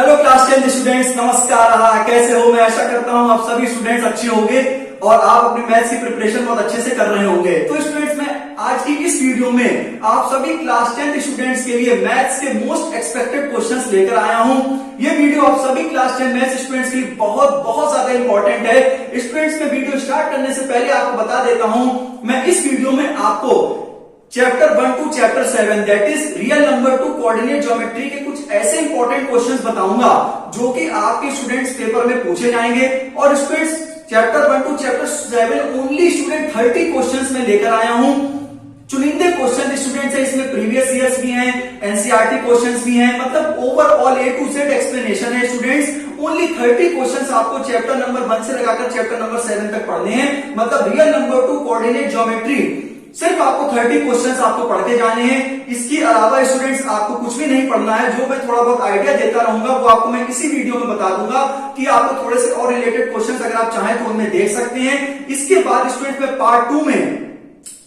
Hello class 10 students, नमस्कार। कैसे हो? मैं आशा करता हूँ आप सभी स्टूडेंट्स अच्छे होंगे और आप अपनी मैथ्स की प्रिपरेशन बहुत अच्छे से कर रहे होंगे। तो स्टूडेंट्स, मैं आज की इस वीडियो में आप सभी क्लास 10 स्टूडेंट्स के लिए मैथ्स के मोस्ट एक्सपेक्टेड क्वेश्चंस लेकर आया हूँ। ये वीडियो आप सभी क्लास 10 मैथ्स स्टूडेंट्स के लिए बहुत बहुत ज्यादा इंपॉर्टेंट है। स्टूडेंट्स, मैं वीडियो स्टार्ट करने से पहले आपको बता देता हूँ, मैं इस वीडियो में आपको chapter 1 to chapter 7 that is real number to coordinate geometry के कुछ ऐसे इंपॉर्टेंट क्वेश्चंस बताऊंगा जो कि आपके स्टूडेंट्स पेपर में पूछे जाएंगे। और students, chapter 1 to chapter 7 only student 30 questions में लेकर आया हूं। चुनिंदे क्वेश्चन स्टूडेंट्स है, इसमें प्रीवियस ईयर्स भी हैं, एनसीईआरटी क्वेश्चंस भी हैं, मतलब overall A to Z explanation है स्टूडेंट्स। ओनली 30 क्वेश्चंस आपको चैप्टर नंबर 1 से लगाकर चैप्टर नंबर 7 तक पढ़ने हैं, मतलब real number to coordinate geometry सिर्फ आपको 30 क्वेश्चंस आपको पढ़ के जाने हैं। इसके अलावा स्टूडेंट्स आपको कुछ भी नहीं पढ़ना है। जो मैं थोड़ा बहुत आइडिया देता रहूंगा वो आपको मैं इसी वीडियो में बता दूंगा कि आपको थोड़े से और रिलेटेड क्वेश्चंस अगर आप चाहें तो उनमें देख सकते हैं। इसके बाद स्टूडेंट्स में पार्ट 2 में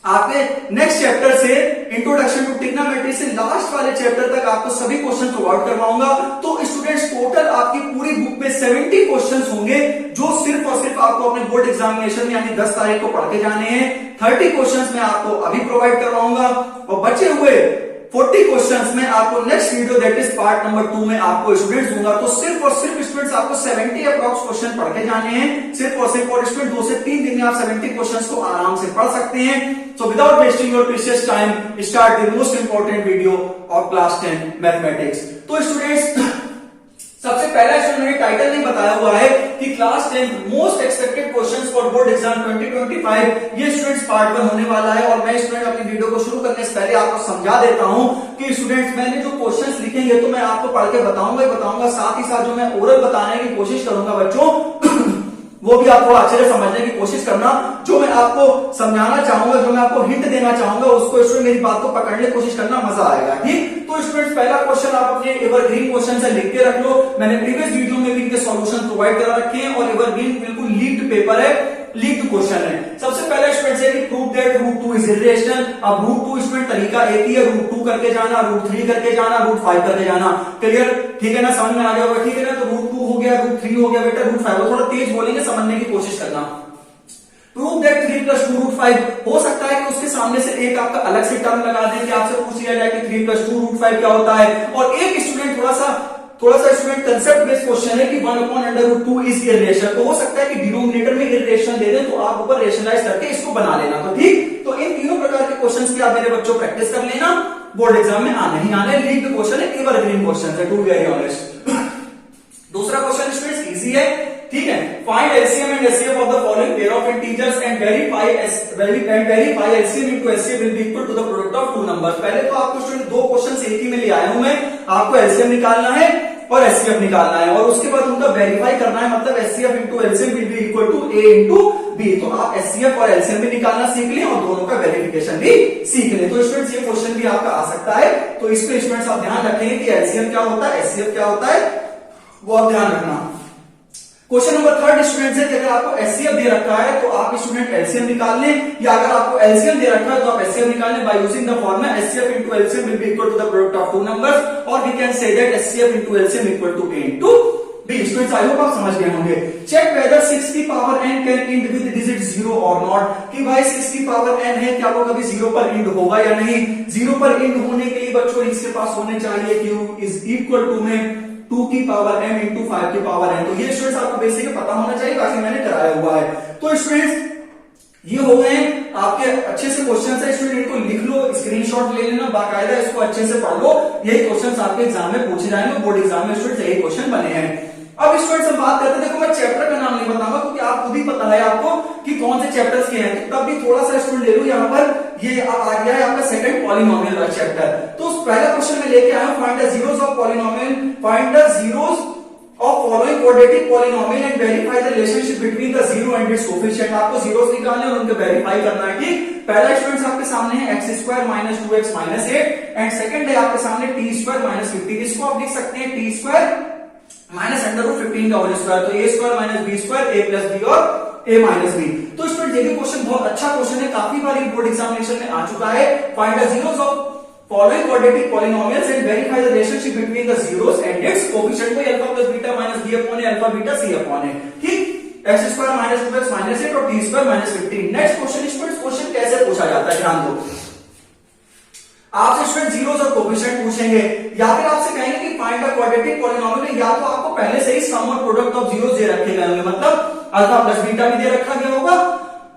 आपके नेक्स्ट चैप्टर से इंट्रोडक्शन टू ट्रिग्नोमेट्री से लास्ट वाले चैप्टर तक आपको सभी क्वेश्चन प्रोवाइड करवाऊंगा। तो स्टूडेंट्स, टोटल आपकी पूरी बुक में 70 क्वेश्चंस होंगे जो सिर्फ और सिर्फ आपको अपने बोर्ड एग्जामिनेशन में यानी 10 तारीख को पढ़ के जाने हैं। 30 क्वेश्चंस मैं आपको अभी प्रोवाइड करवाऊंगा और बचे हुए 40 क्वेश्चंस में आपको next video that is part number 2 में आपको स्टूडेंट्स दूंगा। तो सिर्फ और सिर्फ स्टूडेंट्स आपको 70 अप्रॉक्स क्वेश्चन पढ़ के जाने हैं, सिर्फ और सिर्फ। और स्टूडेंट 2 से 3 दिन में आप 70 क्वेश्चंस को आराम से पढ़ सकते हैं। So without wasting your precious time, start the most important video of class 10 mathematics. तो स्टूडेंट्स, सबसे पहला स्टूडेंट ने टाइटल नहीं बताया हुआ है कि class 10 most expected questions for board exam 2025। ये स्टूडेंट्स पार्ट 1 होने वाला है। और मैं स्टूडेंट अपनी वीडियो को शुरू करने से पहले आपको समझा देता हूं कि स्टूडेंट्स, मैंने जो क्वेश्चंस लिखे हैं तो मैं आपको पढ़ के बताऊंगा, साथ ही साथ जो मैं ओरल बताने की कोशिश करूंगा बच्चों वो भी आप थोड़ा अच्छे से समझने की कोशिश करना। जो मैं आपको समझाना चाहूंगा, जो मैं आपको हिंट देना चाहूंगा, उसको स्टूडेंट मेरी बात को पकड़ने की कोशिश करना, मजा आएगा। ठीक, तो स्टूडेंट्स, पहला क्वेश्चन आप अपने एवरग्रीन क्वेश्चन से लिख के रख लो। मैंने प्रीवियस वीडियो में भी इनके सॉल्यूशन प्रोवाइड करा रखे हैं और एवरग्रीन बिल्कुल लीक्ड पेपर है, लीक्ड क्वेश्चन है। सबसे पहला स्टूडेंट है कि प्रूव दैट √2 इज इरेशनल। अब √2 स्टूडेंट तरीका एक ही है, √2 करके जाना, √3 करके जाना, √5 करके जाना। क्लियर? ठीक है ना, समझ में आ गया होगा? ठीक है ना, तो √2 हो गया, √3 हो गया बेटा, √5 थोड़ा तेज बोलेंगे, समझने की कोशिश करना। Prove that 3 + 2 √5। हो सकता है कि उसके सामने से एक आपका अलग से टर्म लगा दें कि आपसे पूछ लिया जाए कि 3 + 2 √5 क्या होता है। और एक स्टूडेंट थोड़ा सा स्टूडेंट कंसेप्ट बेस्ड क्वेश्चन है कि 1/√2 इज इरेशनल। तो हो सकता है कि डिनोमिनेटर में इरेशनल दे दें तो आप ऊपर रेशनलाइज करके इसको बना लेना। तो ठीक, तो इन तीनों प्रकार के क्वेश्चंस की आप मेरे बच्चों प्रैक्टिस कर लेना, बोर्ड एग्जाम में आने ही आने। लीक्ड क्वेश्चन है, एवरग्रीन क्वेश्चन है, टू बी वेरी ऑनेस्ट। दूसरा क्वेश्चन स्टूडेंट्स इजी है, ठीक है। Find LCM and HCF of the following pair of integers and verify LCM into HCF will be equal to the product of two numbers. पहले तो आपको student दो questions एक ही में ले आया हूं मैं, आपको एलसीएम निकालना है और एचसीएफ निकालना है और उसके बाद उनका वेरीफाई करना है, मतलब HCF into LCM will be equal to A into B. तो आप एचसीएफ और एलसीएम भी निकालना सीख लें और दोनों का वेरिफिकेशन भी सीख लें। तो स्टूडेंट्स, ये क्वेश्चन भी आपका आ सकता है, तो इस पे स्टूडेंट्स आप ध्यान रखेंगे कि एलसीएम क्या होता है, एचसीएफ क्या होता है, वो आप ध्यान रखना। क्वेश्चन नंबर 3 स्टूडेंट्स है कि अगर आपको एचसीएफ दे रखा है तो आप स्टूडेंट एलसीएम निकाल लें, या अगर आपको एलसीएम दे रखा है तो आप एचसीएफ निकाल लें by using the formula HCF into LCM will be equal to the product of two numbers, और we can say that HCF into LCM equal to A into B. Students, I hope आप समझ गए होंगे। Check whether 6 की power n can end with digit 0 और not, कि भाई 6 की पावर n है, क्या वो कभी 0 पर एंड होगा या नहीं। 0 पर एंड होने के लिए बच्चों इसके पास होने चाहिए q इज इक्वल टू में 2 की पावर m इंटू 5 की पावर n। तो ये स्टूडेंट्स आपको बेसिक पता होना चाहिए, बाकी मैंने कराया हुआ है। तो स्टूडेंट्स, ये हो गए आपके अच्छे से क्वेश्चन है। स्टूडेंट इनको लिख लो, स्क्रीनशॉट ले लेना, बाकायदा इसको अच्छे से पढ़ लो। यही क्वेश्चंस आपके एग्जाम में पूछे जाएंगे, बोर्ड एग्जाम में स्टूडेंट यही क्वेश्चन बने हैं। अब स्टूडेंट्स हम बात करते हैं, देखो मैं चैप्टर का नाम नहीं बताऊंगा क्योंकि आप खुद ही पता है आपको कि कौन से चैप्टर्स के हैं, तो तब भी थोड़ा सा स्टूडेंट ले लो। यहाँ पर ये आ गया है आपका सेकंड पॉलिनोमियल वाला चैप्टर। तो पहला क्वेश्चन में लेके आया हूं, find the zeros of polynomial, find the zeros of following quadratic polynomial and verify the relationship between the zero and its coefficient। आपको जीरोस निकालने और उनको वेरीफाई करना है। ठीक, पहला स्टूडेंट्स आपके सामने है x² minus 2x minus 8 and second है आपके सामने t² माइनस 15। इसको आप लिख सकते हैं t² माइनस √15 का होल स्क्वायर, तो a² minus b² a plus b और a माइनस b। तो स्टूडेंट ये भी क्वेश्चन बहुत अच्छा क्वेश्चन है, काफी बार बोर्ड एग्जामिनेशन में आ चुका है। Find the zeros of following quadratic polynomials and verify the relationship between the zeros and its coefficient को alpha plus beta minus B upon alpha beta C upon है, ठीक। X square minus 2x minus 8 और t square minus 15। Next question, students question कैसे पूछा जाता है ध्यान दो। आपसे स्टूडेंट जीरोस और कोफिशिएंट पूछेंगे या फिर आपसे कहेंगे कि फाइंड द क्वाड्रेटिक पॉलिनोमियल, या तो आपको पहले से ही सम और प्रोडक्ट ऑफ जीरोस दे रखे गए होंगे, मतलब अल्फा प्लस बीटा भी दे रखा गया होगा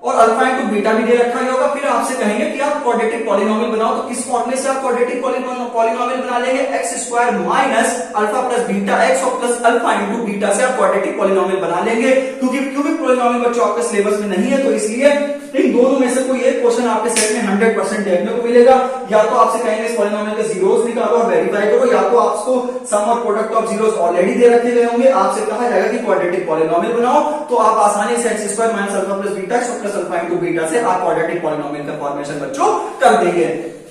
और अल्फा इंटू बीटा भी दे रखा गया होगा। फिर आपसे कहेंगे कि आप क्वाड्रेटिक पॉलिनोमियल बनाओ, तो किस फॉर्मूले से आप क्वाड्रेटिक पॉलिनोमियल बना लेंगे, x square minus alpha plus beta x और प्लस अल्फा इंटू बीटा से आप क्वाड्रेटिक पॉलिनोमियल बना लेंगे। क्योंकि क्यूबिक पॉलिनोमियल बच्चों आपके सिलेबस में नहीं है, तो इसलिए इन दोनों में से कोई एक क्वेश्चन आपके सेट में 100% देखने को मिलेगा। या तो आपसे कहेंगे इस पॉलिनोमियल के जीरोस निकालो और वेरीफाई करो, या तो आपको सम और प्रोडक्ट ऑफ जीरोस ऑलरेडी दे रखे गए होंगे, आपसे कहा जाएगा कि क्वाड्रेटिक पॉलिनोमियल बनाओ, तो आप आसानी से x square minus alpha plus beta x plus alpha into beta से आप क्वाड्रेटिक पॉलिनोमियल का फॉर्मेशन बच्चों कर देंगे।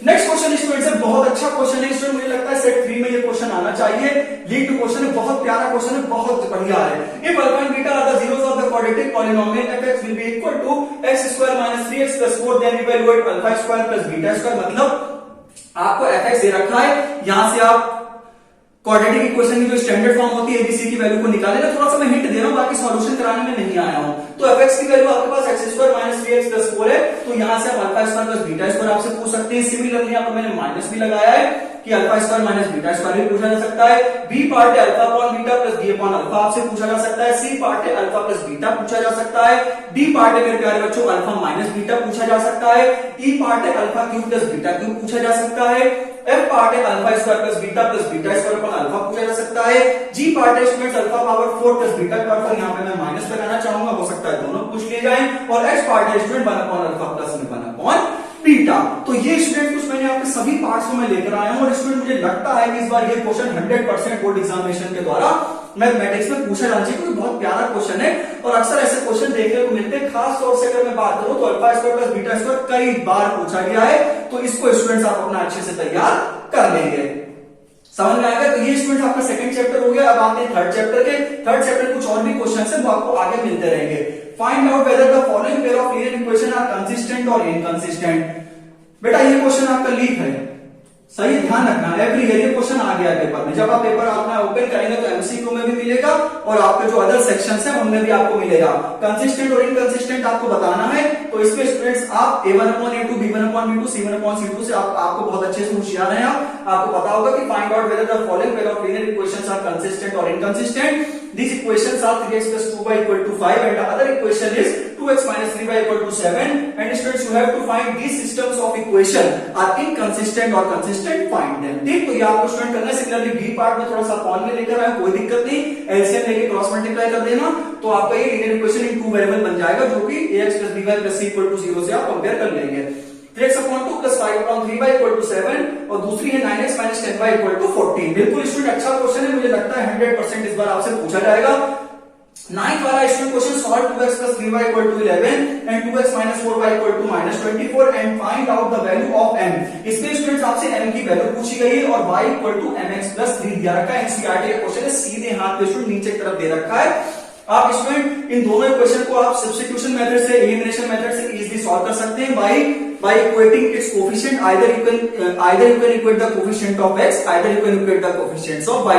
नेक्स्ट क्वेश्चन स्टूडेंट्स है, बहुत अच्छा क्वेश्चन है स्टूडेंट, मुझे लगता है सेट 3 में ये क्वेश्चन आना चाहिए। लीड टू क्वेश्चन है, बहुत प्यारा क्वेश्चन है, बहुत बढ़िया है। If alpha and beta are the zeros of the quadratic polynomial fx will be equal to x square minus 3x plus 4 then evaluate alpha square plus beta square. मतलब आपको fx दे रखा है, यहां से आप क्वाड्रेटिक इक्वेशन की जो standard form होती है एबीसी की वैल्यू को निकाले ना, थोड़ा सा मैं हिंट दे रहा हूं, बाकी सॉल्यूशन कराने में नहीं आया हूं। तो fx की वैल्यू आपके पास x square minus 3x plus 4 है, तो यहां से आप alpha square plus beta square आपसे पूछ सकते हैं। सिमिलरली यहां पर मैंने माइनस भी लगाया है कि alpha square minus beta square भी पूछा जा सकता है। बी पार्ट है alpha upon beta plus B upon alpha आपसे पूछा जा सकता है। सी पार्ट है अल्फा प्लस बीटा पूछा जा सकता है। डी पार्ट है मेरे प्यारे बच्चों अल्फा माइनस बीटा पूछा जा सकता है। ई पार्ट है alpha cube plus beta cube पूछा जा सकता है। एफ पार्ट है alpha square plus beta square upon alpha पूछा जा सकता है। जी पार्ट है students alpha power 4 plus beta power 4, यहां पे मैं माइनस लगाना चाहूंगा, हो सकता है दोनों पूछ लिए जाएं। और एच पार्ट है student 1 upon alpha plus 1 upon beta. तो ये स्टूडेंट कुछ मैंने आपके सभी पार्ट्स को मैं लेकर आया हूं, और स्टूडेंट मुझे लगता है कि इस बार ये क्वेश्चन 100% बोर्ड एग्जामिनेशन के द्वारा मैथमेटिक्स में पूछा जाना चाहिए, क्योंकि बहुत प्यारा क्वेश्चन है और अक्सर ऐसे क्वेश्चन देखने को मिलते हैं। खास तौर से अगर मैं बात करूं तो alpha square plus beta square कई बार पूछा गया है, तो इसको स्टूडेंट्स आप अपना अच्छे से तैयार कर लेंगे। समझ में आएगा? तो ये स्टूडेंट आपका सेकंड चैप्टर हो गया। अब आते हैं थर्ड चैप्टर के। थर्ड चैप्टर कुछ और भी क्वेश्चन है वो आपको आगे मिलते रहेंगे। Find out whether the following pair of linear equation are consistent और इनकंसिस्टेंट। बेटा ये क्वेश्चन आपका लीक है, सही ध्यान रखना। एवरी ईयर ये क्वेश्चन आ गया पेपर में, जब आप पेपर अपना ओपन करेंगे तो एमसीक्यू में भी मिलेगा और आपके जो अदर सेक्शंस हैं उनमें भी आपको मिलेगा। कंसिस्टेंट और इनकंसिस्टेंट आपको बताना है, तो इसमें स्टूडेंट्स आप a1/a2 b1/b2 c1/c2 से आपको बहुत अच्छे से होशियार हैं। आपको पता होगा कि find out whether the following pair of linear equations are consistent और inconsistent. These equations are 3x plus 2y equal to 5 and the other equation is 2x minus 3y equal to 7, and students you have to find these systems of equation are inconsistent or consistent, find them। ठीक, तो ये आपको student करना है। Similarly B part में थोड़ा सा upon में लेकर आए, कोई दिक्कत नहीं, एलसीएम लेके क्रॉस मल्टीप्लाई कर देना, तो आपका ये लीनियर इक्वेशन इन 2 वेरिएबल बन जाएगा, जो कि ax plus by plus c equal to 0 से आप कंपेयर कर लेंगे। 3x upon 2 plus 5 upon 3y equal to 7 और दूसरी है 9x minus 10y equal to 14। बिल्कुल स्टूडेंट अच्छा क्वेश्चन है, मुझे लगता है 100% इस बार आपसे पूछा जाएगा। 9th वाला student question solve 2x plus 3y equal to 11 and 2x minus 4y equal to minus 24 and find out the value of m। इसमें स्टूडेंट्स आपसे m की वैल्यू पूछी गई है और y equal to mx plus 3 दिया रखा है। एनसीईआरटी का क्वेश्चन है, सीधे हाथ पे स्टूडेंट नीचे की तरफ दे रखा है। आप इसमें इन दोनों इक्वेशन को आप सब्स्टिट्यूशन मेथड से, एलिमिनेशन मेथड से इजीली सॉल्व कर सकते हैं by equating its coefficient। either you can equate the coefficient of x, either you can equate the coefficients of y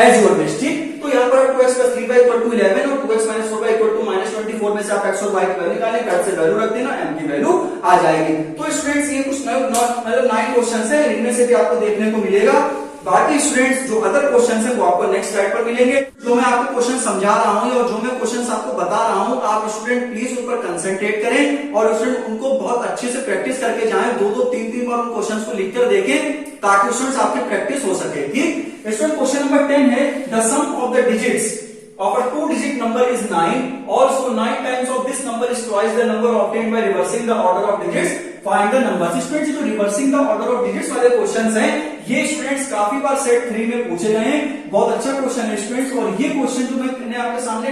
as your wish। ठीक, तो यहाँ पर 2x plus 3y equal to 11 और 2x minus 4y equal to minus 24 में से आप x और y की वैल्यू निकालें, कट से वैल्यू रख देना, m की वैल्यू आ जाएगी। तो स्टूडेंट्स ये कुछ मतलब 9 क्वेश्चन है, इनमें से भी आपको देखने को मिलेगा। बाकी स्टूडेंट्स जो अदर क्वेश्चन है वो आपको नेक्स्ट स्लाइड पर मिलेंगे। जो मैं आपको क्वेश्चन समझा रहा हूं और जो मैं क्वेश्चन आपको बता रहा हूं, आप स्टूडेंट प्लीज उन पर कंसंट्रेट करें और स्टूडेंट उनको बहुत अच्छे से प्रैक्टिस करके जाएं। 2-2 3-3 बार उन क्वेश्चन को लिखकर देखें ताकि स्टूडेंट्स आपकी प्रैक्टिस हो सके। ठीक, स्टूडेंट क्वेश्चन नंबर 10 है, the sum of the digits of a 2-digit number is 9, also 9 times of this number is twice the number obtained by reversing the order of digits, find the numbers। Students जो reversing the order of digits वाले questions हैं, ये students काफी बार set 3 में पूछे गए हैं। बहुत अच्छा क्वेश्चन है स्टूडेंट्स, और ये क्वेश्चन जो मैंने आपके सामने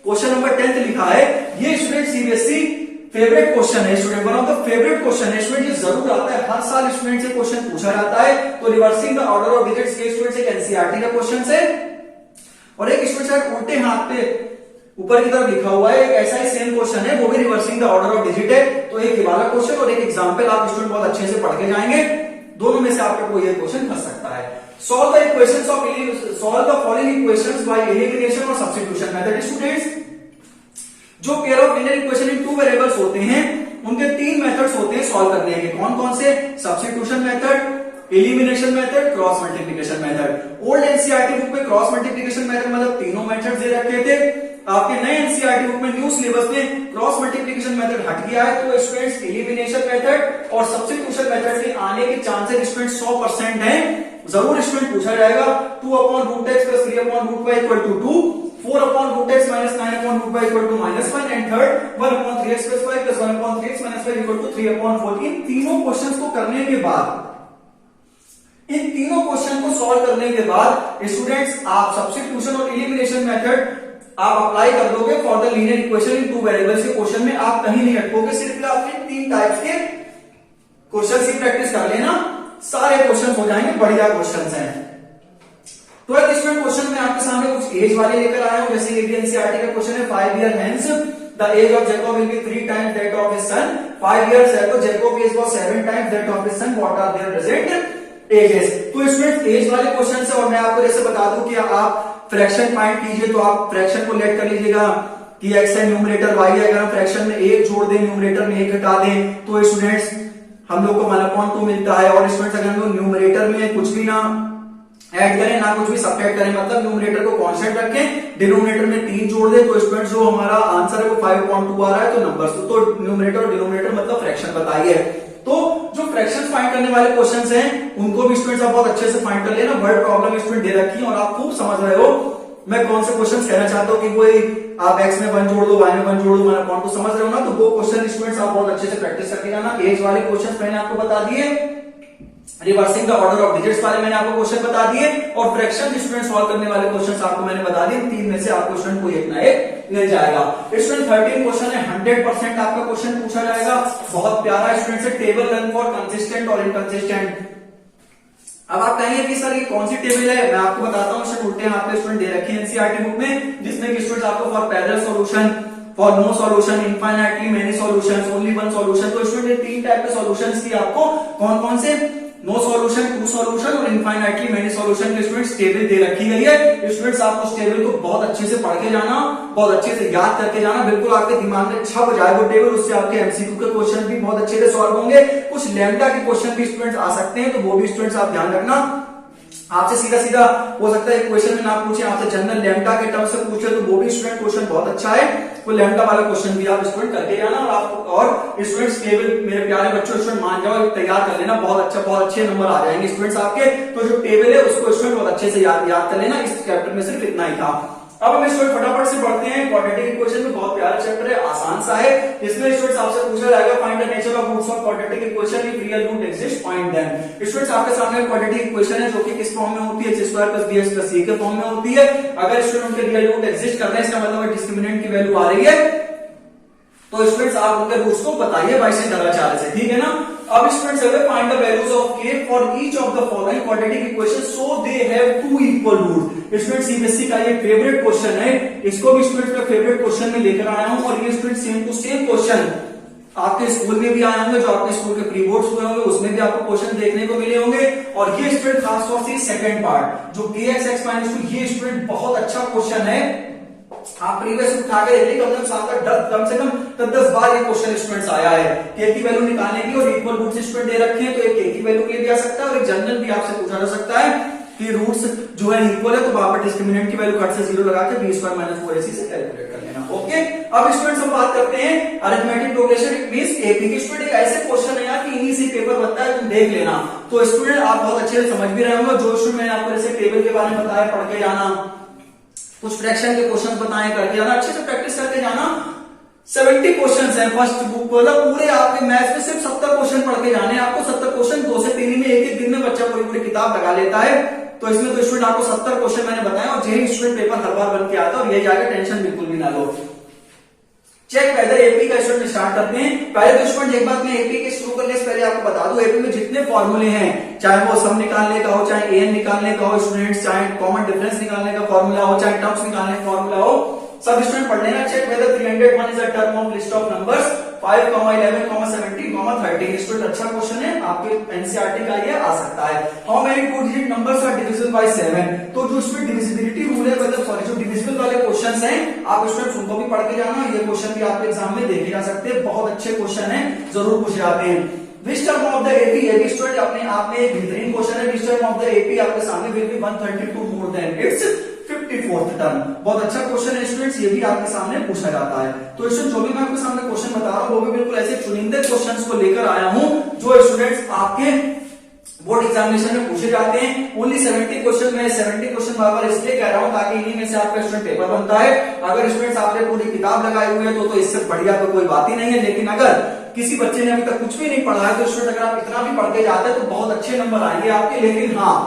क्वेश्चन नंबर 10 लिखा है, ये स्टूडेंट सीबीएसई फेवरेट क्वेश्चन है student, one of the favourite question है स्टूडेंट। ये जरूर आता है, हर साल स्टूडेंट से क्वेश्चन पूछा जाता है। तो reversing the order of digits के स्टूडेंट्स एक एनसीईआरटी का क्वेश्चन है, और एक स्टूडेंट उल्टे हाथ पे ऊपर की तरफ लिखा हुआ है, एक ऐसा ही सेम क्वेश्चन है, वो भी reversing the order of digit है। तो एक ये वाला क्वेश्चन और एक एग्जांपल आप स्टूडेंट बहुत अच्छे से पढ़ के जाएंगे। दोनों में से आपका कोई एक क्वेश्चन फंस सकता है। Solve the equations of solve the following equations by elimination और सब्स्टिट्यूशन मेथड। स्टूडेंट्स, जो pair of linear equation in two variables होते हैं उनके 3 मेथड्स होते हैं सॉल्व करने के। कौन कौन से? Substitution method, elimination method, cross multiplication method. Old NCERT book में क्रॉस मल्टीप्लिकेशन मेथड मतलब तीनों मेथड्स दे रखे थे। आपके नए एनसीईआरटी बुक में न्यू सिलेबस में क्रॉस मल्टीप्लिकेशन मेथड हट गया है, तो स्टूडेंट्स एलिमिनेशन मेथड और सब्स्टिट्यूशन मेथड के आने के चांसेस स्टूडेंट्स 100% हैं। जरूर स्टूडेंट पूछा जाएगा 2/√x + 3/√y = 2, 4/√x - 9/√y = -1 and third 1/3x + y + 1/3x - y = 3/4। इन तीनों क्वेश्चंस को करने के बाद, इन तीनों क्वेश्चन को सॉल्व करने के बाद स्टूडेंट्स आप सब्स्टिट्यूशन और एलिमिनेशन मेथड आप अप्लाई कर दोगे for the linear equation in two variables के क्वेश्चन में आप कहीं नहीं अटकोगे। सिर्फ आपने 3 टाइप्स के क्वेश्चन की प्रैक्टिस कर लेना, सारे क्वेश्चन हो जाएंगे, बढ़िया क्वेश्चन हैं। तो एक स्टूडेंट क्वेश्चन में आपके सामने कुछ एज वाले लेकर आया हूं, जैसे ये एनसीईआरटी का क्वेश्चन है 5 year hence the age of Jacob will be 3 times that of his son. 5 years है तो Jacob age was 7 times that of his son, what are their present ages. तो स्टूडेंट एज वाले question से, और मैं आपको जैसे बता दूं कि आप फ्रैक्शन फाइंड कीजिए तो आप फ्रैक्शन को लेट कर लीजिएगा कि x है न्यूमरेटर, y है, अगर हम फ्रैक्शन में 1 जोड़ दें न्यूमरेटर में 1 हटा दें तो स्टूडेंट्स हम लोग को 1/2 मिलता है। और स्टूडेंट्स अगर हम लोग न्यूमरेटर में कुछ भी ना ऐड करें ना कुछ भी सब्ट्रैक्ट करें, मतलब न्यूमरेटर को कांस्टेंट रखें, डिनोमिनेटर में 3 जोड़ दें तो स्टूडेंट्स जो हमारा आंसर है वो 5/2 आ रहा है। तो नंबर्स तो न्यूमरेटर और डिनोमिनेटर मतलब फ्रैक्शन बताइए। तो जो फ्रैक्शन फाइंड करने वाले क्वेश्चंस हैं उनको भी स्टूडेंट्स आप बहुत अच्छे से फाइंड कर लेना। वर्ड प्रॉब्लम स्टूडेंट दे रखी है और आप खूब समझ रहे हो मैं कौन से क्वेश्चंस कहना चाहता हूं कि कोई आप x में 1 जोड़ दो, y में 1 जोड़ दो, मैंने कौन को समझ रहे हो ना, तो वो क्वेश्चन स्टूडेंट्स आप बहुत अच्छे से प्रैक्टिस करके जाना। एज वाले क्वेश्चंस मैंने आपको बता दिए, reversing the order of digits वाले मैंने आपको क्वेश्चन बता दिए, और फ्रैक्शन स्टूडेंट सॉल्व करने वाले क्वेश्चंस आपको मैंने बता दिए। 3 में से आपको स्टूडेंट कोई एक ना एक मिल जाएगा। स्टूडेंट 13 क्वेश्चन है, 100% आपका क्वेश्चन पूछा जाएगा। बहुत प्यारा स्टूडेंट से टेबल रन फॉर कंसिस्टेंट और इनकंसिस्टेंट। अब आप कहेंगे कि सर ये कौन सी टेबल है, मैं आपको बताता हूँ। सर उल्टे हाथ पे स्टूडेंट दे रखे हैं एनसीईआरटी बुक में, जिसमें कि स्टूडेंट आपको for parallel solution, for no solution, infinitely many solutions, only one solution. तो स्टूडेंट 3 टाइप के सॉल्यूशंस की आपको कौन कौन से, नो सॉल्यूशन, टू सॉल्यूशन और इनफाइनाइटली मेनी सॉल्यूशन के स्टूडेंट्स टेबल दे रखी गई है। स्टूडेंट्स आप उस टेबल को बहुत अच्छे से पढ़ के जाना, बहुत अच्छे से याद करके जाना, बिल्कुल आपके दिमाग में छप जाए वो टेबल। उससे आपके एमसीक्यू के क्वेश्चन भी बहुत अच्छे से सॉल्व होंगे। कुछ लैम्डा के क्वेश्चन भी स्टूडेंट्स आ सकते हैं, तो वो भी स्टूडेंट्स आप ध्यान रखना। आपसे सीधा सीधा हो सकता है क्वेश्चन में ना पूछे, आपसे जनरल लैम्डा के टर्म से पूछे, तो वो भी स्टूडेंट क्वेश्चन बहुत अच्छा है। वो लैम्डा वाला क्वेश्चन भी आप स्टूडेंट करके जाना। और आप और स्टूडेंट्स टेबल मेरे प्यारे बच्चों स्टूडेंट मान जाओ, तैयार कर लेना, बहुत अच्छे नंबर आ जाएंगे स्टूडेंट्स आपके। तो जो टेबल है उसको स्टूडेंट बहुत अच्छे से याद कर लेना। इस चैप्टर में सिर्फ इतना ही था। अब हम स्टूडेंट फटाफट से पढ़ते हैं क्वाड्रेटिक इक्वेशन में। बहुत प्यारा चैप्टर है, आसान सा है। इसमें स्टूडेंट्स आपसे पूछा जाएगा find the nature of roots of quadratic equation if real root exist, find them. Students आपके सामने क्वाड्रेटिक इक्वेशन है जो कि किस फॉर्म में होती है, x² + bx + c के फॉर्म में होती है। अगर स्टूडेंट के रियल रूट एग्जिस्ट कर रहे हैं, इसका मतलब डिस्क्रिमिनेंट की वैल्यू आ रही है, तो स्टूडेंट्स आप उनके रूट्स को बताइए 22 से 4 से, ठीक है ना। अब स्टूडेंट्स अगर find the values of k for each of the following quadratic equation so they have 2 equal root. Students CBSE का ये फेवरेट क्वेश्चन है, इसको भी स्टूडेंट्स का फेवरेट क्वेश्चन में लेकर आया हूं। और ये student same to same question आपके स्कूल में भी आए होंगे, जो आपके स्कूल के प्री बोर्ड्स हुए होंगे उसमें भी आपको क्वेश्चन देखने को मिले होंगे। और ये स्टूडेंट खासतौर से सेकंड पार्ट जो kx x - 2, ये स्टूडेंट बहुत अच्छा क्वेश्चन है। आप प्रीवियस उठा के देखिए, कम से कम 10 बार ये क्वेश्चन स्टूडेंट्स आया है k की वैल्यू निकालने की। और इक्वल रूट्स स्टूडेंट दे रखे हैं, तो एक k की वैल्यू के लिए भी आ सकता है और एक जनरल भी आपसे पूछा जा सकता है कि रूट्स जो है इक्वल है, तो वहां पर डिस्क्रिमिनेंट की वैल्यू कट से 0 लगा के b² - 4ac से कैलकुलेट कर लेना। ओके, अब स्टूडेंट्स हम बात करते हैं अरिथमेटिक प्रोग्रेशन मींस एपी की। स्टूडेंट एक ऐसे क्वेश्चन है यार कि इन्हीं से पेपर बनता है, तुम देख लेना। तो स्टूडेंट आप बहुत अच्छे से समझ भी रहे होंगे। जो स्टूडेंट मैंने आपको जैसे टेबल के बारे में बताया, पढ़ के जाना, कुछ फ्रैक्शन के क्वेश्चन बताए करके जाना, अच्छे से प्रैक्टिस करके जाना। 70 क्वेश्चन है फर्स्ट बुक, मतलब पूरे आपके मैथ्स में सिर्फ 70 क्वेश्चन पढ़ के जाने। आपको 70 क्वेश्चन 2 से 3 में एक दिन में बच्चा पूरी किताब लगा लेता है। तो इसमें तो स्टूडेंट आपको 70 क्वेश्चन मैंने बताया, और जेई स्टूडेंट पेपर हर बार बन के आता है, और ये जाके टेंशन बिल्कुल भी ना लो। चेक वेदर एपी का स्टूडेंट स्टार्ट करते हैं। पहले तो स्टूडेंट एक बात मैं एपी के शुरू करने से पहले आपको बता दूं, एपी में जितने फॉर्मूले हैं, चाहे वो सम निकालने का हो, चाहे एन निकालने का हो स्टूडेंट्स, चाहे कॉमन डिफरेंस निकालने का फॉर्मूला हो, चाहे टर्म्स निकालने का फॉर्मूला हो, सब स्टूडेंट पढ़ लेना। Check whether 301 is a term of list of numbers 5, 11, 17, 13। Student अच्छा क्वेश्चन है, आपके एनसीईआरटी का ये आ सकता है। How many two digit numbers are divisible by 7? तो जो इसमें डिविजिबिलिटी रूल है, मतलब सॉरी जो डिविजिबल वाले क्वेश्चंस हैं, आप स्टूडेंट उनको भी पढ़ के जाना। ये क्वेश्चन भी आपके एग्जाम में देखे जा सकते हैं, बहुत अच्छे क्वेश्चन है, जरूर पूछे जाते हैं। Which term of the AP? AP student अपने आप में एक बेहतरीन क्वेश्चन है। Which term of the AP आपके सामने will be 132 more than it's 54th term. बहुत अच्छा क्वेश्चन है स्टूडेंट्स, ये भी आपके सामने पूछा जाता है। तो स्टूडेंट जो भी मैं आपके सामने क्वेश्चन बता रहा हूं, वो भी बिल्कुल ऐसे चुनिंदे क्वेश्चंस को लेकर आया हूं जो स्टूडेंट्स आपके बोर्ड एग्जामिनेशन में पूछे जाते हैं। ओनली 70 क्वेश्चन में 70 क्वेश्चन बार इसलिए कह रहा हूं ताकि इन्हीं में से आपका स्टूडेंट पेपर बनता है। अगर स्टूडेंट्स आपने पूरी किताब लगाई हुई है तो इससे बढ़िया तो कोई बात ही नहीं है। लेकिन अगर किसी बच्चे ने अभी तक कुछ भी नहीं पढ़ा है तो स्टूडेंट अगर आप इतना भी पढ़ के जाते हैं तो बहुत अच्छे नंबर आएंगे आपके। लेकिन हाँ,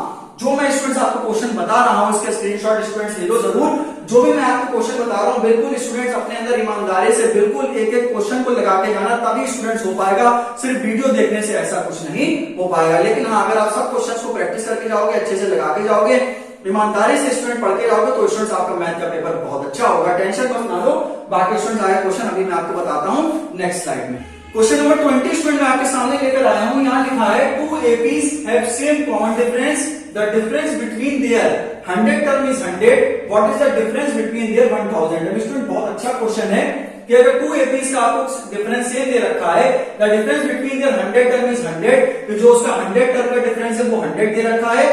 जो मैं स्टूडेंट्स आपको क्वेश्चन बता रहा हूं इसके स्क्रीनशॉट स्टूडेंट्स ले लो जरूर। जो भी मैं आपको क्वेश्चन बता रहा हूं बिल्कुल स्टूडेंट्स अपने अंदर ईमानदारी से बिल्कुल एक एक क्वेश्चन को लगा के जाना, तभी स्टूडेंट्स हो पाएगा। सिर्फ वीडियो देखने से ऐसा कुछ नहीं हो पाएगा। लेकिन हाँ, अगर आप सब क्वेश्चंस को प्रैक्टिस करके जाओगे, अच्छे से लगा के जाओगे, ईमानदारी से स्टूडेंट पढ़ के जाओगे तो स्टूडेंट्स आपका मैथ का पेपर बहुत अच्छा होगा। टेंशन मत ना लो। बाकी स्टूडेंट्स आगे क्वेश्चन अभी मैं आपको बताता हूं नेक्स्ट स्लाइड में। क्वेश्चन नंबर 20 स्टूडेंट मैं आपके सामने लेकर आया हूं। यहां लिखा है 2 APs have same common difference. The difference between their 100 term is 100. What is the difference between their 1000? अब स्टूडेंट बहुत अच्छा क्वेश्चन है कि अगर 2 APs का आपको डिफरेंस सेम दे रखा है, the difference between their 100 term is 100, तो जो उसका 100 टर्म का डिफरेंस है वो 100 दे रखा है,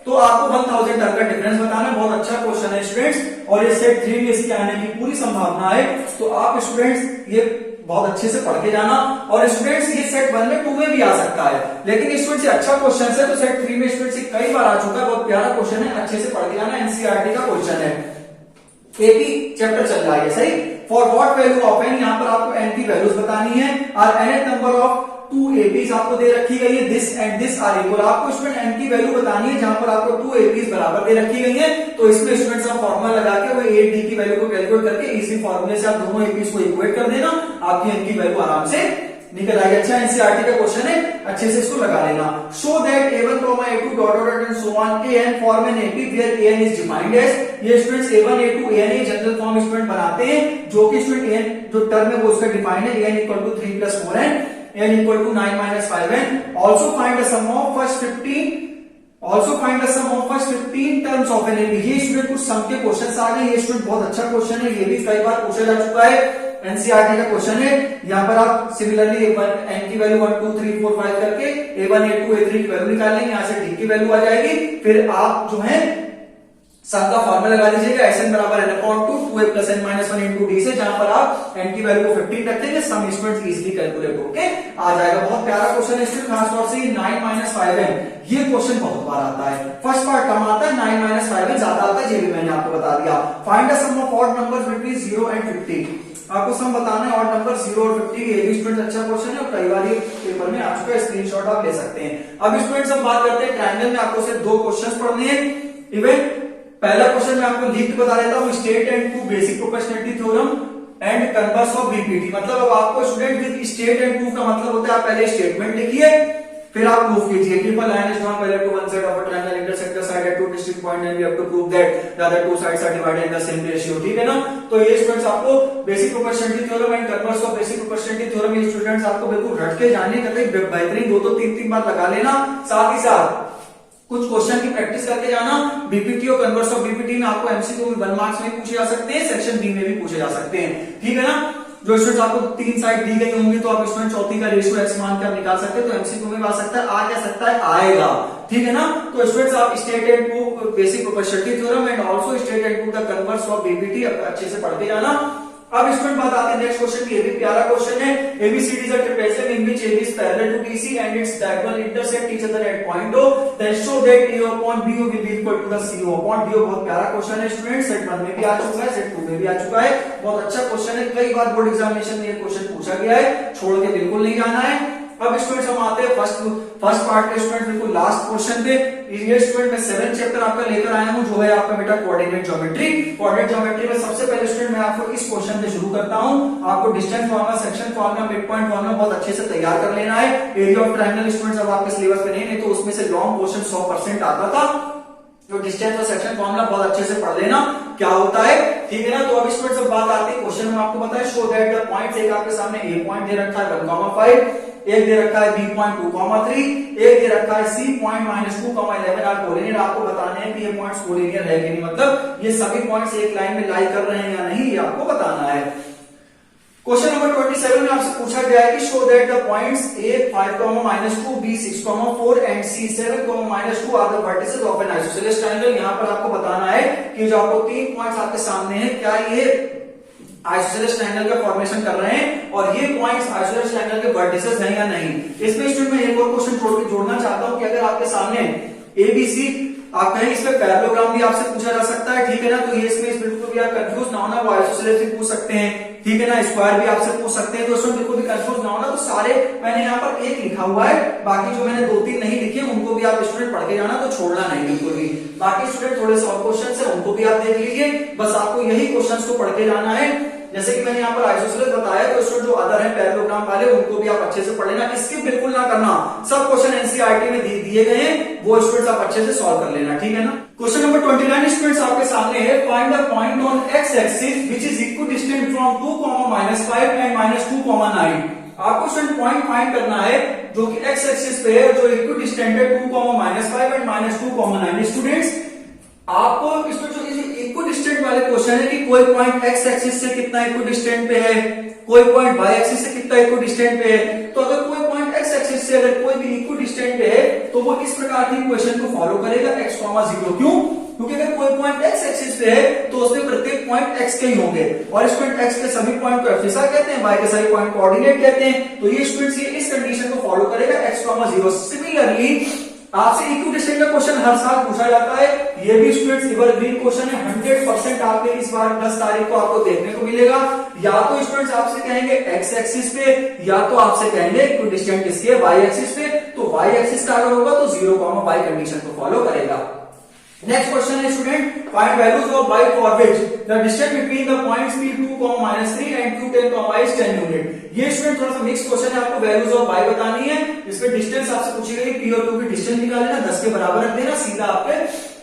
तो आपको 1000 टर्म का डिफरेंस बताना। बहुत अच्छा क्वेश्चन है स्टूडेंट्स, और ये सेट 3 में इसके आने की पूरी संभावना है। तो आप स्टूडेंट्स ये बहुत अच्छे से पढ़ के जाना। और स्टूडेंट्स ये सेट 1 में 2 में भी आ सकता है, लेकिन स्टूडेंट्स ये अच्छा क्वेश्चन है तो सेट 3 में स्टूडेंट्स कई बार आ चुका है। बहुत प्यारा क्वेश्चन है, अच्छे से पढ़ के जाना। एनसीईआरटी का क्वेश्चन है, एपी चैप्टर चल रहा है सही। For what value of N, यहाँ पर आपको एन की वैल्यूज बतानी है। और एन नंबर ऑफ 2 APs आपको दे रखी गई है, this and this are equal. आपको स्टूडेंट एन की वैल्यू बतानी है जहां पर आपको 2 APs बराबर दे रखी गई है। तो इसमें स्टूडेंट्स आप फॉर्मूला लगा के वो ए डी की वैल्यू को कैलकुलेट करके इसी फॉर्मूले से आप दोनों APs को इक्वेट कर देना, आपकी एन की वैल्यू आराम से निकल आएगी। अच्छा एनसीईआरटी का क्वेश्चन है, अच्छे से इसको लगा लेना। Show that A1, A2 dot dot and so on an form an AP where an is defined as. ये students A1, A2, an general form student बनाते हैं, जो कि स्टूडेंट an जो टर्म है वो उसका डिफाइंड है, an equal to 3 + 4n, n equal to 9 - 5n. Also find the sum of first 15. Also find the sum of first 15 terms of an AP. ये स्टूडेंट कुछ सम के क्वेश्चंस आ गए। ये स्टूडेंट बहुत अच्छा क्वेश्चन है, ये भी कई बार पूछा जा चुका है। एनसीईआरटी का क्वेश्चन है। यहाँ पर आप सिमिलरली n की वैल्यू 1 2 3 4 5 करके A1 A2 A3 की वैल्यू निकाल लेंगे, यहाँ से d की वैल्यू आ जाएगी। फिर आप जो है सम का फॉर्मूला लगा लीजिएगा, Sn बराबर n upon 2 2a + n - 1 into d से, जहां पर आप n की वैल्यू को 15 रखेंगे, सम स्टूडेंट्स इजीली कैलकुलेट होके आ जाएगा। बहुत प्यारा क्वेश्चन है स्टूडेंट, खास तौर से 9 - 5n ये क्वेश्चन बहुत बार आता है। फर्स्ट पार्ट कम आता है, 9 - 5n ज्यादा आता है, ये भी मैंने आपको बता दिया। Find the sum of odd numbers between 0 and 50। आपको सम बताना है ऑड नंबर 0 और 50। ये भी स्टूडेंट अच्छा क्वेश्चन है और कई बार ये पेपर में आ चुका है, स्क्रीनशॉट आप ले सकते हैं। अब स्टूडेंट्स हम बात करते हैं ट्रायंगल में, आपको सिर्फ 2 क्वेश्चन पढ़ने हैं। इवन पहला क्वेश्चन मैं आपको लिख बता देता हूं, state and to basic proportionality theorem and converse of BPT. मतलब अब आपको student with state and proof का मतलब होता है आप पहले स्टेटमेंट लिखिए, फिर आप प्रूफ कीजिए। Triple line is drawn parallel to one side of a triangle intersect the side at two distinct point and we have to prove that the other two sides are divided in the same ratio. ठीक है ना। तो ये students आपको basic proportionality theorem and converse of basic proportionality theorem ये students आपको बिल्कुल रट के जाने का बेहतरीन 2 3 3 बार लगा लेना। साथ ही साथ कुछ क्वेश्चन की प्रैक्टिस करके जाना। बीपीटी और कन्वर्स ऑफ बीपीटी में आपको एमसीक्यू 1 मार्क्स में पूछे जा सकते हैं, सेक्शन बी में भी पूछे जा सकते हैं। ठीक है ना। जो स्टूडेंट्स आपको 3 साइड दी गई होंगी तो आप इसमें चौथी का रेशियो एक्स मान के आप निकाल सकते हैं, तो एमसीक्यू में आ सकता है, आ क्या सकता है, आएगा। ठीक है ना। तो स्टूडेंट्स आप state and to basic proportionality theorem and also state and to the converse of BPT अच्छे से पढ़ते जाना। अब स्टूडेंट बात आते हैं नेक्स्ट क्वेश्चन की, ये भी प्यारा क्वेश्चन है। ABCD is a trapezium in which AB is parallel to BC and its diagonal intersect each other at point O. Then show that A upon BO will be equal to the CO upon DO। बहुत प्यारा question है student, set 1 में भी आ चुका है, set 2 में भी आ चुका है। बहुत अच्छा क्वेश्चन है, कई बार बोर्ड एग्जामिनेशन में ये क्वेश्चन पूछा गया है, छोड़ के बिल्कुल नहीं जाना है। अब स्टूडेंट्स हम आते हैं फर्स्ट पार्ट के स्टूडेंट बिल्कुल लास्ट क्वेश्चन पे। ये स्टूडेंट मैं 7 चैप्टर आपका लेकर आया हूं, जो है आपका बेटा कोऑर्डिनेट ज्योमेट्री। कोऑर्डिनेट ज्योमेट्री में सबसे पहले स्टूडेंट मैं आपको इस क्वेश्चन से शुरू करता हूं। आपको distance formula, section formula, mid point formula बहुत अच्छे से तैयार कर लेना है। एरिया ऑफ ट्रायंगल स्टूडेंट्स अब आपके सिलेबस में नहीं तो उसमें से लॉन्ग क्वेश्चन 100% आता था। तो डिस्टेंस और सेक्शन फार्मूला बहुत अच्छे से पढ़ लेना। क्या होता है ठीक है ना। तो अब स्टूडेंट्स अब बात आती है क्वेश्चन में आपको पता है शो दैट द पॉइंट्स, एक आपके सामने ए पॉइंट दे रखा है 1,5, एक दे रखा है बी पॉइंट 2,3, एक दे रखा है सी पॉइंट -2,11 आर कोलिनियर। आपको बताना है कि ये पॉइंट्स कोलिनियर है कि नहीं, मतलब ये सभी पॉइंट्स एक लाइन में लाई कर रहे हैं या नहीं, ये आपको बताना है। क्वेश्चन नंबर 27 में आपसे पूछा गया है कि show that the points a 5, -2, b 6, 4 and c 7, -2 are the vertices of an isosceles triangle. यहां पर आपको बताना है कि जो आपको तीन पॉइंट्स आपके सामने हैं, क्या ये आइसोसेलेस ट्रायंगल का फॉर्मेशन कर रहे हैं और ये पॉइंट्स आइसोसेलेस ट्रायंगल के वर्टिसेस हैं या नहीं। इसमें स्टूडेंट मैं एक और क्वेश्चन जोड़ना चाहता हूं कि अगर आपके सामने ABC आप कहें इसमें पैरेललोग्राम भी आपसे पूछा जा सकता है, ठीक है ना। तो ये इसमें बिल्कुल भी आप कंफ्यूज ना होना, वो आइसोसेलेस भी पूछ सकते हैं, ठीक है ना, स्क्वायर भी आपसे पूछ सकते हैं। तो उसमें बिल्कुल भी कंफ्यूज ना होना। तो सारे मैंने यहाँ पर एक लिखा हुआ है, बाकी जो मैंने 2-3 नहीं लिखे उनको भी आप स्टूडेंट पढ़ के जाना, तो छोड़ना नहीं बिल्कुल भी। बाकी स्टूडेंट थोड़े से और क्वेश्चन है उनको भी आप देख लीजिए, बस आपको यही क्वेश्चन को पढ़ के जाना है। जैसे कि मैंने यहाँ पर आइसोसेलेस बताया, तो स्टूडेंट जो अदर है पैरेललोग्राम वाले उनको भी आप अच्छे से पढ़ लेना, स्किप बिल्कुल ना करना। सब क्वेश्चन एनसीईआरटी में दिए गए हैं, वो स्टूडेंट्स आप अच्छे से सॉल्व कर लेना, ठीक है ना। क्वेश्चन नंबर 29 स्टूडेंट्स आपके सामने है, find the point on x axis which is equidistant from 2, -5 and -2, 9। आपको स्टूडेंट पॉइंट फाइंड करना है जो कि एक्स एक्सिस पे है, जो इक्विडिस्टेंट है 2, -5 एंड -2, 9। स्टूडेंट्स आपको इसमें जो इक्विडिस्टेंट वाले क्वेश्चन है कि कोई पॉइंट एक्स एक्सिस से कितना इक्विडिस्टेंट पे है, कोई पॉइंट वाई एक्सिस से कितना इक्विडिस्टेंट पे है। तो अगर कोई पॉइंट एक्स एक्सिस से अगर कोई भी इक्विडिस्टेंट पे है तो वो इस प्रकार की इक्वेशन को फॉलो करेगा x, 0। क्यों? क्योंकि अगर कोई पॉइंट एक्स एक्सिस पे है तो उसमें प्रत्येक पॉइंट x के ही होंगे और स्टूडेंट x के सभी पॉइंट को एफिसा कहते हैं, y के सभी पॉइंट को ऑर्डिनेट कहते हैं। तो ये स्टूडेंट्स ये इस कंडीशन को फॉलो करेगा x, 0। सिमिलरली आपसे इक्विडिस्टेंट का क्वेश्चन हर साल पूछा जाता है, ये भी स्टूडेंट्स एवरग्रीन क्वेश्चन है, 100% आपके इस बार 10 तारीख को आपको देखने को मिलेगा। या तो स्टूडेंट्स आपसे कहेंगे एक्स एक्सिस पे, या तो आपसे कहेंगे इक्विडिस्टेंट किसके, वाई एक्सिस पे। तो वाई एक्सिस का अगर होगा तो 0, y कंडीशन को फॉलो करेगा। नेक्स्ट क्वेश्चन है student, find values of y for which the distance between the points P2, -3 and Q10, is 10 unit. ये स्टूडेंट थोड़ा सा मिक्स क्वेश्चन है, आपको वैल्यूज ऑफ y बतानी है। इसमें डिस्टेंस आपसे पूछी गई, P और Q की डिस्टेंस निकाल लेना, 10 के बराबर रख देना, सीधा आपके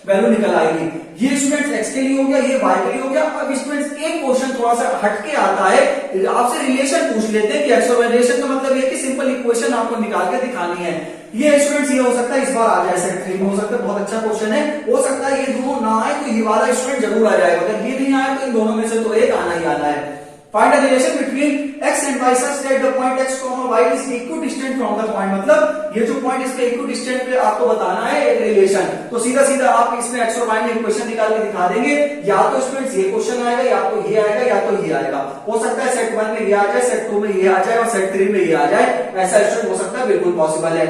वैल्यू निकल आएगी। ये स्टूडेंट्स x के लिए हो गया, ये y के लिए हो गया। अब स्टूडेंट्स एक क्वेश्चन थोड़ा सा हटके आता है, आपसे रिलेशन पूछ लेते हैं कि x और y रिलेशन का मतलब ये कि सिंपल इक्वेशन आपको निकाल के दिखानी है। ये स्टूडेंट्स ये हो सकता है इस बार आ जाए, सेट 3 में हो सकता है, बहुत अच्छा क्वेश्चन है। हो सकता है ये दोनों ना आए तो ये वाला स्टूडेंट जरूर आ जाएगा, अगर ये नहीं आया तो इन दोनों में से तो एक आना ही आना है। Find the relation between x and y such that the point x, y is equidistant from the point। मतलब ये जो पॉइंट इसके इक्विडिस्टेंट पे आपको बताना है एक रिलेशन, तो सीधा सीधा आप इसमें x और y में इक्वेशन निकाल के दिखा देंगे। या तो स्टूडेंट्स ये क्वेश्चन आएगा, या तो ये आएगा, या तो ये आएगा। हो सकता है सेट 1 में ये आ जाए, सेट 2 में ये आ जाए और सेट 3 में ये आ जाए, ऐसा स्टूडेंट हो सकता है, बिल्कुल पॉसिबल है।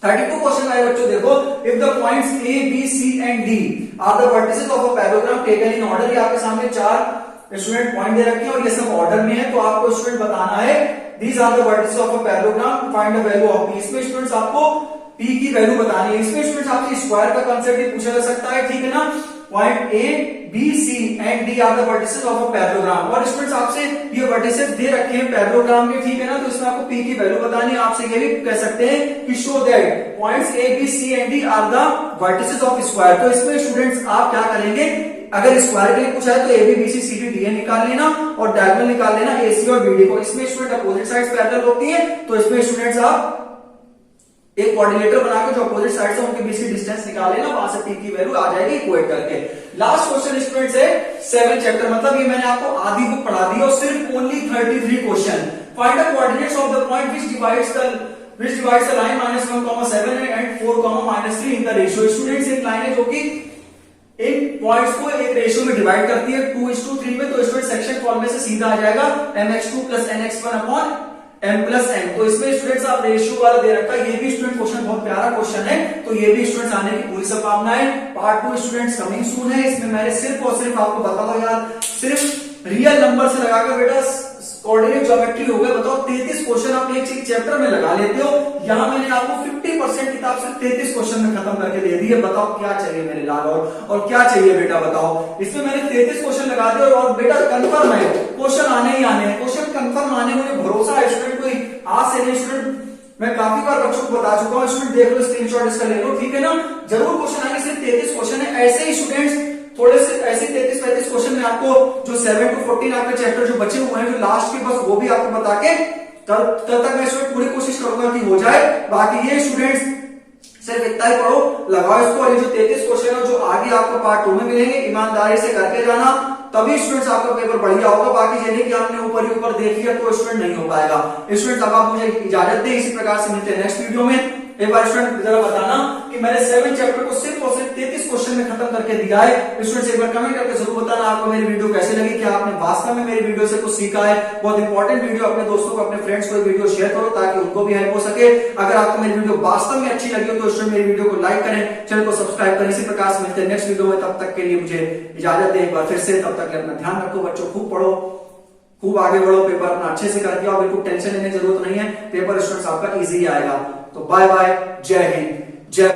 32 क्वेश्चन आए बच्चों, देखो, if the points A, B, C and D are the vertices of a parallelogram taken in order. ये आपके सामने 4 स्टूडेंट पॉइंट दे रखे हैं और ये सब ऑर्डर में है, तो आपको स्टूडेंट बताना है these are the vertices of a parallelogram, find the value of P। इसमें स्टूडेंट्स आपको P की वैल्यू बतानी है। इसमें स्टूडेंट्स आपसे स्क्वायर का कांसेप्ट भी पूछा जा सकता है, ठीक है ना। Point A, B, C and D are the vertices of a parallelogram. और स्टूडेंट्स आपसे ये वर्टिसेस दे रखे हैं पैरेललोग्राम के, ठीक है ना। तो इसमें आपको P की वैल्यू बतानी है। आपसे ये भी कह सकते हैं कि show that points A, B, C and D are the vertices of square. तो इसमें स्टूडेंट्स आप क्या करेंगे, अगर स्क्वायर के लिए पूछा है तो A B B C C D D निकाल लेना और डायगोनल निकाल लेना ए सी और बी डी को। इसमें स्टूडेंट अपोजिट साइड्स पैरेलल होती है, तो इसमें स्टूडेंट्स आप एक कोऑर्डिनेटर बनाकर जो अपोजिट साइड से उनके बीच की डिस्टेंस निकाल लेना, वहां से पी की वैल्यू आ जाएगी इक्वेट करके। लास्ट क्वेश्चन स्टूडेंट्स है 7 चैप्टर, मतलब ये मैंने आपको आधी बुक पढ़ा दी और सिर्फ only 33 question. Find the coordinates of the point which divides the line -1, 7 and 4, -3 in the ratio. Students एक लाइन है जो कि इन पॉइंट्स को एक रेशियो में डिवाइड करती है 2:3 में। तो स्टूडेंट सेक्शन फॉर्म में से सीधा आ जाएगा mx2 + nx1 upon m + n। तो इसमें स्टूडेंट्स आप रेशियो वाला दे रखा है, ये भी स्टूडेंट क्वेश्चन बहुत प्यारा क्वेश्चन है, तो ये भी स्टूडेंट्स आने की पूरी संभावना है। पार्ट 2 स्टूडेंट्स कमिंग सून है। इसमें मैंने सिर्फ और सिर्फ आपको बता दो यार, सिर्फ रियल नंबर से लगाकर बेटा कोऑर्डिनेट ज्योमेट्री हो गया। बताओ 33 क्वेश्चन आप एक चैप्टर में लगा लेते हो, यहां मैंने आपको 50% किताब सिर्फ 33 क्वेश्चन में खत्म करके दे दी है। बताओ क्या चाहिए मेरे लाल, और क्या चाहिए बेटा बताओ। इसमें मैंने 33 क्वेश्चन लगा दिए और बेटा कंफर्म है क्वेश्चन आने ही आने हैं, क्वेश्चन कंफर्म आने, मुझे भरोसा है स्टूडेंट। कोई आज से नहीं स्टूडेंट, मैं काफी बार बच्चों को बता चुका हूँ, स्टूडेंट देख लो, स्क्रीनशॉट इसका ले लो, ठीक है ना। जरूर क्वेश्चन आएंगे, सिर्फ 33 क्वेश्चन है। ऐसे ही स्टूडेंट्स थोड़े से ऐसे 33-35 क्वेश्चन में आपको जो 7 to 14 आपके चैप्टर जो बचे हुए हैं जो लास्ट के, बस वो भी आपको बता के तब तक मैं इसमें पूरी कोशिश करूंगा कि हो जाए। बाकी ये स्टूडेंट्स सिर्फ इतना ही पढ़ो, लगाओ इसको, और ये जो 33 क्वेश्चन है जो आगे आपको पार्ट 2 में मिलेंगे, ईमानदारी से करके जाना, तभी स्टूडेंट्स आपका पेपर बढ़िया होगा। बाकी ये नहीं कि आपने ऊपर ही ऊपर देख लिया तो स्टूडेंट नहीं हो पाएगा। स्टूडेंट्स अब आप मुझे इजाजत दें, इसी प्रकार से मिलते हैं नेक्स्ट वीडियो में। एक बार स्टूडेंट जरा बताना कि मैंने 7 चैप्टर को सिर्फ और सिर्फ 33 क्वेश्चन में खत्म करके दिया है। स्टूडेंट्स एक बार कमेंट करके जरूर बताना आपको मेरी वीडियो कैसे लगी, क्या आपने वास्तव में मेरी वीडियो से कुछ सीखा है। बहुत इंपॉर्टेंट वीडियो, अपने दोस्तों को, अपने फ्रेंड्स को वीडियो शेयर करो ताकि उनको भी हेल्प हो सके। अगर आपको मेरी वीडियो वास्तव में अच्छी लगी हो तो स्टूडेंट मेरी वीडियो को लाइक करें, चैनल को सब्सक्राइब करें। इसी प्रकार से मिलते हैं नेक्स्ट वीडियो में, तब तक के लिए मुझे इजाजत दें एक बार फिर से। तब तक के अपना ध्यान रखो बच्चों, खूब पढ़ो, खूब आगे बढ़ो, पेपर अपना अच्छे से कर दिया, बिल्कुल टेंशन लेने की जरूरत नहीं है, पेपर स्टूडेंट्स आपका इजी आएगा। तो बाय बाय, जय हिंद, जय